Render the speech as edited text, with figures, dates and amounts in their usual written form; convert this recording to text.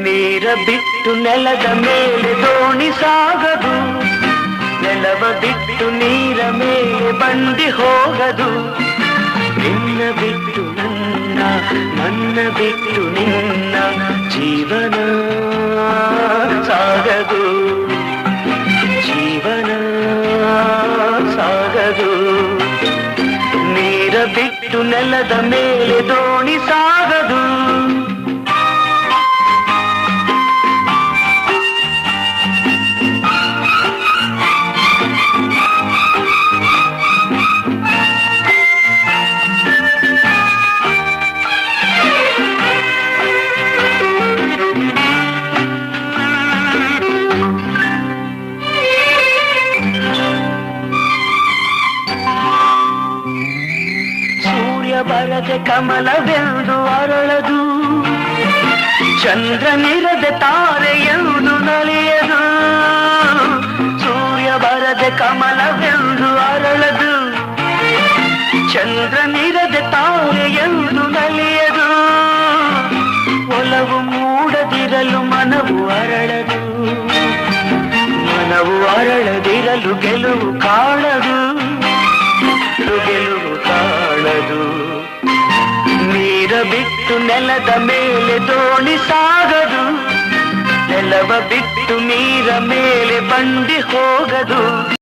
ನೀರ ಬಿಟ್ಟು ನೆಲದ ಮೇಲೆ ದೋಣಿ ಸಾಗದು, ನೆಲವ ಬಿಟ್ಟು ನೀರ ಮೇಲೆ ಬಂಡಿ ಹೋಗದು. ನಿನ್ನ ಬಿಟ್ಟು ನನ್ನ, ನನ್ನ ಬಿಟ್ಟು ನಿನ್ನ ಜೀವನ ಸಾಗದು, ಜೀವನ ಸಾಗದು. ನೀರ ಬಿಟ್ಟು ನೆಲದ ಮೇಲೆ ದೋಣಿ ಸಾಗದು. ಬರದೆ ಕಮಲವೆಂದು ಅರಳದು, ಚಂದ್ರನಿರದೆ ತಾರೆಯೆಂದು ನಲಿಯದು. ಸೂರ್ಯ ಬರದೆ ಕಮಲವೆಂದು ಅರಳದು, ಚಂದ್ರನಿರದೆ ತಾರೆಯೆಂದು ನಲಿಯದು. ಒಲವು ಮೂಡದಿರಲು ಮನವು ಅರಳದು, ಮನವು ಅರಳದಿರಲು ಗೆಲುವು ಕಾಣದು, ಗೆಲುವು ಕಾಣದು. ನೀರ ಬಿಟ್ಟು ನೆಲದ ಮೇಲೆ ದೋಣಿ ಸಾಗದು, ನೆಲವ ಬಿಟ್ಟು ನೀರ ಮೇಲೆ ಬಂಡಿ ಹೋಗದು.